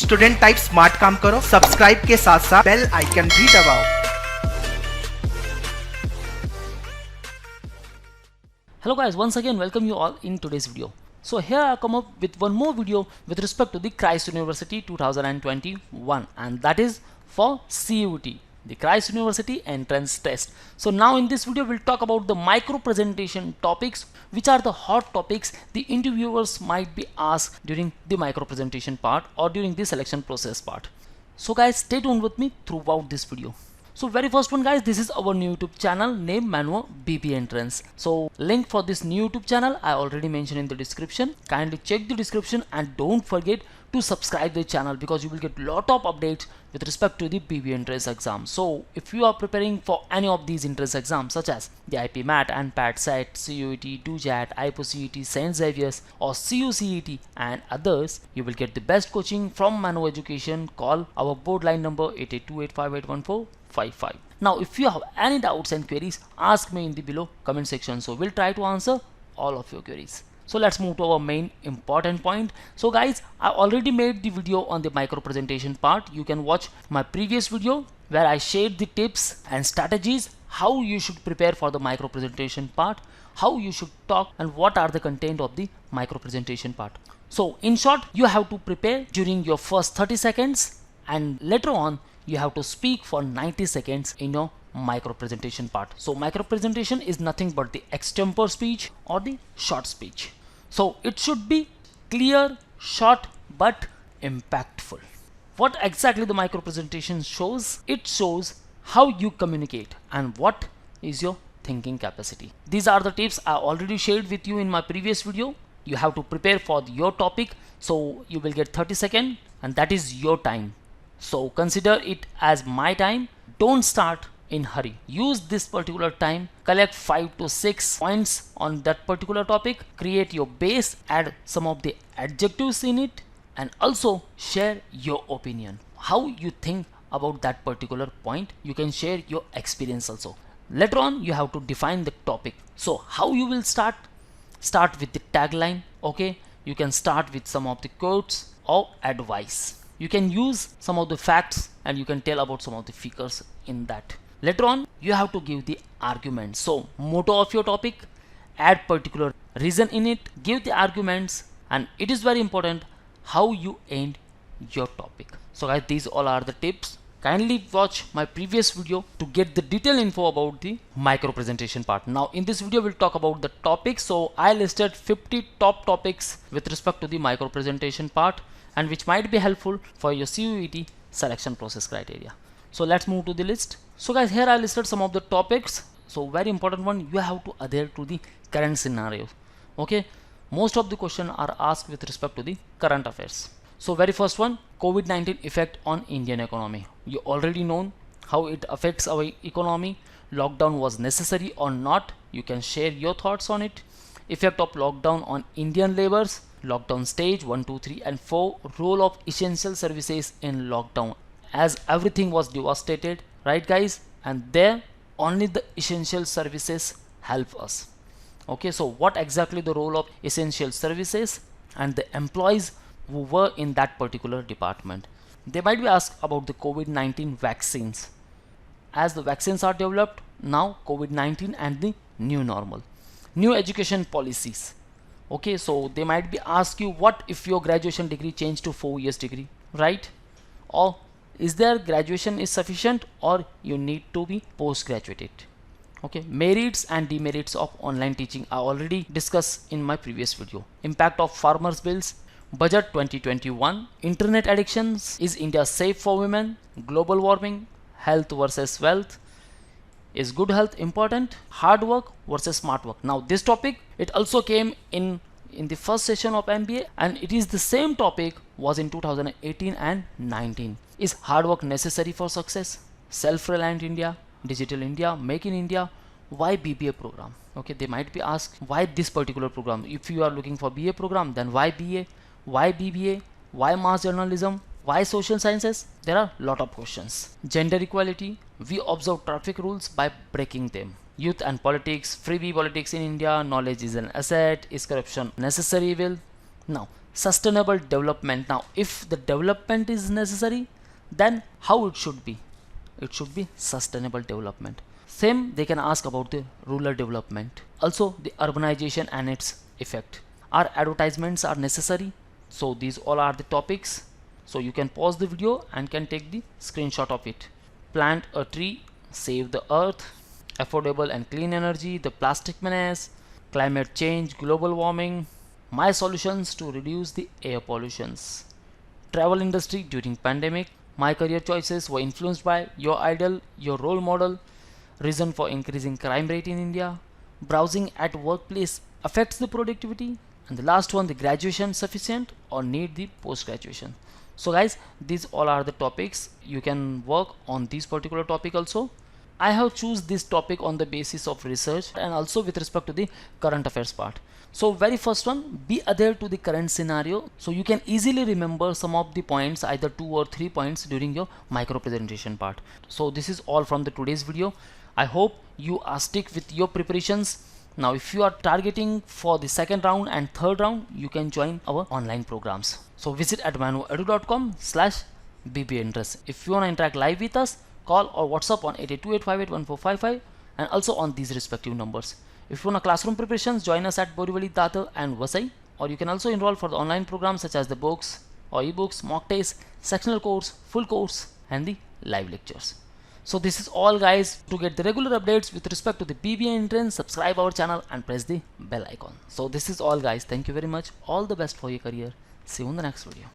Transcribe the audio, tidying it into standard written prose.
Student type smart काम करो, subscribe के साथ साथ बेल आइकन भी दबाओ। Hello guys, once again welcome you all in today's video. So here I come up with one more video with respect to the Christ University 2021, and that is for CUT, the Christ University entrance test. So now in this video we'll talk about the micro presentation topics, which are the hot topics the interviewers might be asked during the micro presentation part or during the selection process part. So guys, stay tuned with me throughout this video. So very first one guys, this is our new YouTube channel named Mano BP Entrance. So link for this new YouTube channel I already mentioned in the description. Kindly check the description and don't forget to subscribe the channel because you will get lot of updates with respect to the BP entrance exam. So if you are preparing for any of these entrance exams such as the IP MAT, ANPAT, SET, CUET, DUJAT, IPOCET, St. Xavier's or CUCET and others, you will get the best coaching from Mano Education. Call our board line number 8828581455. Now if you have any doubts and queries, ask me in the below comment section, so we'll try to answer all of your queries. So let's move to our main important point. So guys, I already made the video on the micro presentation part. You can watch my previous video where I shared the tips and strategies how you should prepare for the micro presentation part, how you should talk, and what are the content of the micro presentation part. So in short, you have to prepare during your first 30 seconds and later on you have to speak for 90 seconds in your micro presentation part. So micro presentation is nothing but the extempore speech or the short speech. So it should be clear, short but impactful. What exactly the micro presentation shows? It shows how you communicate and what is your thinking capacity. These are the tips I already shared with you in my previous video. You have to prepare for your topic, so you will get 30 seconds and that is your time. So consider it as my time. Don't start in hurry. Use this particular time, collect 5 to 6 points on that particular topic, create your base, add some of the adjectives in it, and also share your opinion, how you think about that particular point. You can share your experience also. Later on you have to define the topic. So how you will start with the tagline. Okay, you can start with some of the quotes or advice. You can use some of the facts and you can tell about some of the figures in that. Later on you have to give the argument. So motto of your topic, add particular reason in it, give the arguments, and it is very important how you end your topic. So guys, these all are the tips. Kindly watch my previous video to get the detailed info about the micro presentation part. Now in this video we'll talk about the topics. So I listed 50 top topics with respect to the micro presentation part and which might be helpful for your CUET selection process criteria. So let's move to the list. So guys, here I listed some of the topics. So very important one, you have to adhere to the current scenario. Okay, most of the questions are asked with respect to the current affairs. So very first one, COVID-19 effect on Indian economy. You already know how it affects our economy. Lockdown was necessary or not? You can share your thoughts on it. Effect of lockdown on Indian laborers. Lockdown stage 1, 2, 3 and 4. Role of essential services in lockdown, as everything was devastated, right guys, and there only the essential services help us. Okay, so what exactly the role of essential services and the employees who were in that particular department. They might be asked about the COVID-19 vaccines. As the vaccines are developed now, COVID-19 and the new normal. New education policies. Okay, so they might be asked you, what if your graduation degree changed to 4 years degree, right? Or is there graduation is sufficient or you need to be postgraduated? Okay, merits and demerits of online teaching I already discussed in my previous video. Impact of farmers bills, budget 2021, internet addictions, is India safe for women, global warming, health versus wealth, is good health important, hard work versus smart work. Now this topic, it also came in the first session of MBA and it is the same topic was in 2018 and 19. Is hard work necessary for success? Self-reliant India, digital India, make in India. Why BBA program? Okay, they might be asked why this particular program. If you are looking for BA program, then why BA? Why BBA? Why mass journalism? Why social sciences? There are a lot of questions. Gender equality, we observe traffic rules by breaking them. Youth and politics, freebie politics in India, knowledge is an asset, is corruption necessary evil? Now sustainable development. Now if the development is necessary, then how it should be? It should be sustainable development. Same they can ask about the rural development, also the urbanization and its effect. Our advertisements are necessary. So these all are the topics. So you can pause the video and can take the screenshot of it. Plant a tree, save the earth, affordable and clean energy, the plastic menace, climate change, global warming, my solutions to reduce the air pollutions, travel industry during pandemic, my career choices were influenced by your idol, your role model, reason for increasing crime rate in India, browsing at workplace affects the productivity, and the last one, the graduation sufficient or need the post graduation. So guys, these all are the topics. You can work on this particular topic also. I have choose this topic on the basis of research and also with respect to the current affairs part. So very first one, be adhere to the current scenario, so you can easily remember some of the points, either 2 or 3 points during your micro presentation part. So this is all from the today's video. I hope you are stick with your preparations. Now if you are targeting for the second round and third round, you can join our online programs. So visit at manuedu.com/bbinterest. If you want to interact live with us, call or WhatsApp on 8828581455 and also on these respective numbers. If you want a classroom preparations, join us at Borivali, Datar and Vasai, or you can also enroll for the online programs such as the books or ebooks, mock tests, sectional course, full course and the live lectures. So this is all guys. To get the regular updates with respect to the BBA entrance, subscribe our channel and press the bell icon. So this is all guys. Thank you very much. All the best for your career. See you in the next video.